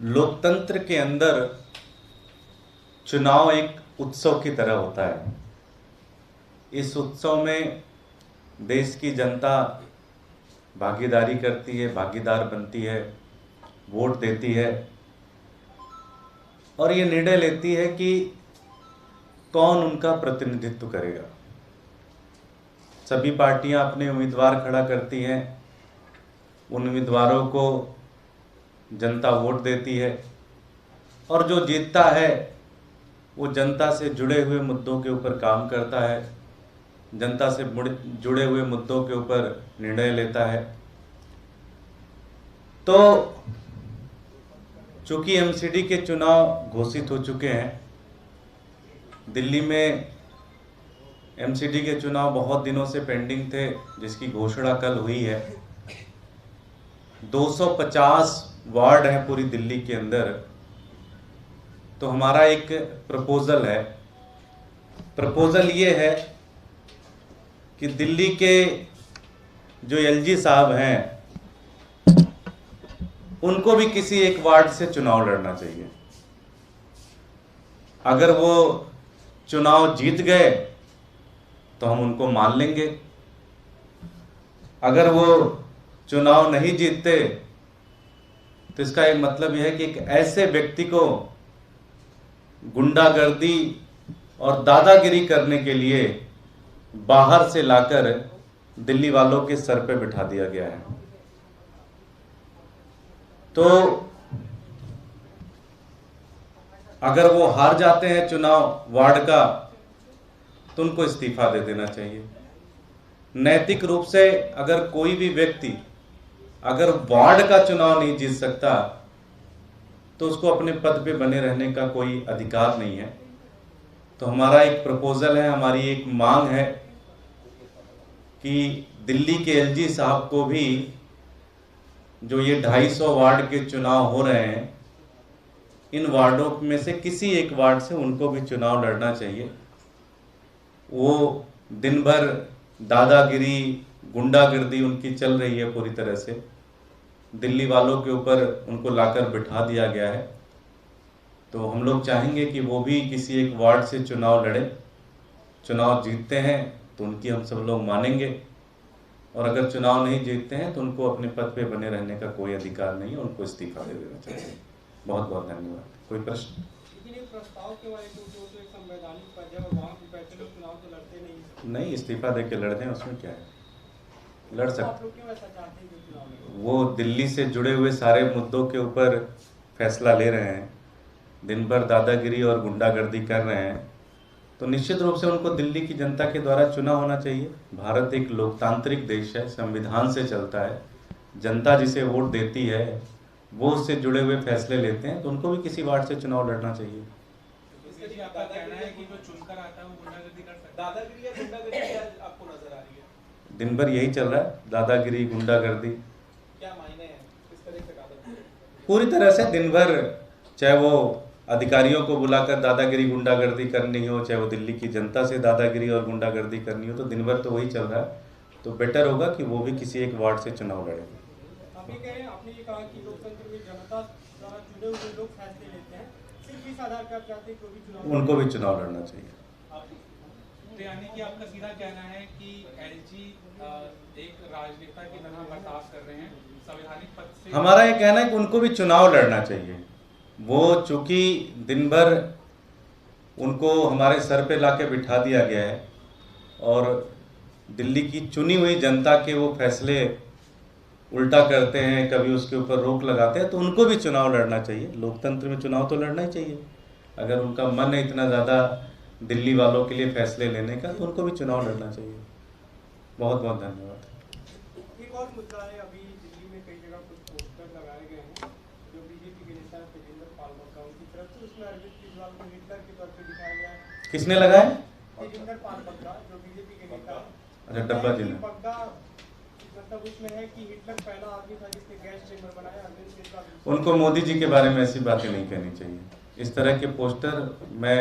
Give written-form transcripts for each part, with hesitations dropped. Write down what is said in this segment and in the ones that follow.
लोकतंत्र के अंदर चुनाव एक उत्सव की तरह होता है। इस उत्सव में देश की जनता भागीदारी करती है, भागीदार बनती है, वोट देती है और ये निर्णय लेती है कि कौन उनका प्रतिनिधित्व करेगा। सभी पार्टियां अपने उम्मीदवार खड़ा करती हैं, उन उम्मीदवारों को जनता वोट देती है और जो जीतता है वो जनता से जुड़े हुए मुद्दों के ऊपर काम करता है, जनता से जुड़े हुए मुद्दों के ऊपर निर्णय लेता है। तो चूंकि एमसीडी के चुनाव घोषित हो चुके हैं, दिल्ली में एमसीडी के चुनाव बहुत दिनों से पेंडिंग थे, जिसकी घोषणा कल हुई है। 250 वार्ड हैं पूरी दिल्ली के अंदर। तो हमारा एक प्रपोजल है। प्रपोजल ये है कि दिल्ली के जो एलजी साहब हैं उनको भी किसी एक वार्ड से चुनाव लड़ना चाहिए। अगर वो चुनाव जीत गए तो हम उनको मान लेंगे। अगर वो चुनाव नहीं जीतते तो इसका एक मतलब यह है कि एक ऐसे व्यक्ति को गुंडागर्दी और दादागिरी करने के लिए बाहर से लाकर दिल्ली वालों के सर पे बिठा दिया गया है। तो अगर वो हार जाते हैं चुनाव वार्ड का तो उनको इस्तीफा दे देना चाहिए। नैतिक रूप से अगर कोई भी व्यक्ति अगर वार्ड का चुनाव नहीं जीत सकता तो उसको अपने पद पे बने रहने का कोई अधिकार नहीं है। तो हमारा एक प्रपोजल है, हमारी एक मांग है कि दिल्ली के एलजी साहब को भी जो ये 250 वार्ड के चुनाव हो रहे हैं, इन वार्डों में से किसी एक वार्ड से उनको भी चुनाव लड़ना चाहिए। वो दिन भर दादागिरी, गुंडागर्दी उनकी चल रही है पूरी तरह से। दिल्ली वालों के ऊपर उनको लाकर बिठा दिया गया है। तो हम लोग चाहेंगे कि वो भी किसी एक वार्ड से चुनाव लड़े। चुनाव जीतते हैं तो उनकी हम सब लोग मानेंगे, और अगर चुनाव नहीं जीतते हैं तो उनको अपने पद पे बने रहने का कोई अधिकार नहीं है, उनको इस्तीफा दे देना चाहिए। बहुत बहुत धन्यवाद। कोई प्रश्न? प्रस्ताव के बारे में जो एक संवैधानिक पद है और वहाँ पे बैठे लोग चुनाव तो लड़ते नहीं, इस्तीफा दे के लड़ दें, उसमें क्या है, लड़ सकते। आप लोग क्यों ऐसा चाहते हैं चुनाव में? वो दिल्ली से जुड़े हुए सारे मुद्दों के ऊपर फैसला ले रहे हैं, दिन भर दादागिरी और गुंडागर्दी कर रहे हैं, तो निश्चित रूप से उनको दिल्ली की जनता के द्वारा चुना होना चाहिए। भारत एक लोकतांत्रिक देश है, संविधान से चलता है। जनता जिसे वोट देती है वो उससे जुड़े हुए फैसले लेते हैं, तो उनको भी किसी वार्ड से चुनाव लड़ना चाहिए। आपका कहना है कि जो चुनकर आता है वो गुंडागर्दी कर सकता है? दादागिरी या गुंडागर्दी आपको नजर आ रही है? दिन भर यही चल रहा है, दादागिरी, गुंडागर्दी। क्या मायने हैं किस तरह से दादागिरी? पूरी तरह से दिन भर, चाहे वो अधिकारियों को बुलाकर दादागिरी गुंडागर्दी करनी हो, चाहे वो दिल्ली की जनता से दादागिरी और गुंडागर्दी करनी हो, तो दिन भर तो वही चल रहा है। तो बेटर होगा कि वो भी किसी एक वार्ड से चुनाव लड़े। आपने ये कहा कि लोकतंत्र में जनता द्वारा चुने हुए लोग फैसले लेते हैं, सिर्फ इस आधार पर आप चाहते हैं कि उनको भी चुनाव लड़ना चाहिए। तो यानी कि आपका सीधा कहना है कि एलजी एक राजनेता की तरह बर्ताव कर रहे हैं, संवैधानिक पद से? हमारा ये कहना है कि उनको भी चुनाव लड़ना चाहिए। वो चूंकि दिन भर उनको हमारे सर पे लाके बिठा दिया गया है और दिल्ली की चुनी हुई जनता के वो फैसले उल्टा करते हैं, कभी उसके ऊपर रोक लगाते हैं, तो उनको भी चुनाव लड़ना चाहिए। लोकतंत्र में चुनाव तो लड़ना ही चाहिए। अगर उनका मन है इतना ज़्यादा दिल्ली वालों के लिए फैसले लेने का, तो उनको भी चुनाव लड़ना चाहिए। बहुत बहुत धन्यवाद। एक और मुद्दा है, अभी दिल्ली में कई जगह कुछ पोस्टर लगाए गए हैं जो बीजेपी के नेता तेजिंदर पाल बग्गा उनकी तरफ से, उसमें अरविंद केजरीवाल को हिटलर के तौर पर दिखाया गया है। किसने लगाए? तेजिंदर पाल बग्गा जो बीजेपी के नेता है। अच्छा, डब्बा जी ने। बग्गा मतलब उसमें है कि हिटलर पहला आदमी था जिसने गैस चेंबर बनाया। अरविंद केजरीवाल उनको मोदी जी के बारे में ऐसी बातें नहीं कहनी चाहिए। इस तरह के पोस्टर, मैं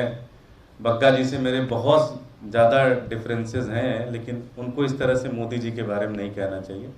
बग्गा जी से मेरे बहुत ज़्यादा डिफरेंसेस हैं, लेकिन उनको इस तरह से मोदी जी के बारे में नहीं कहना चाहिए।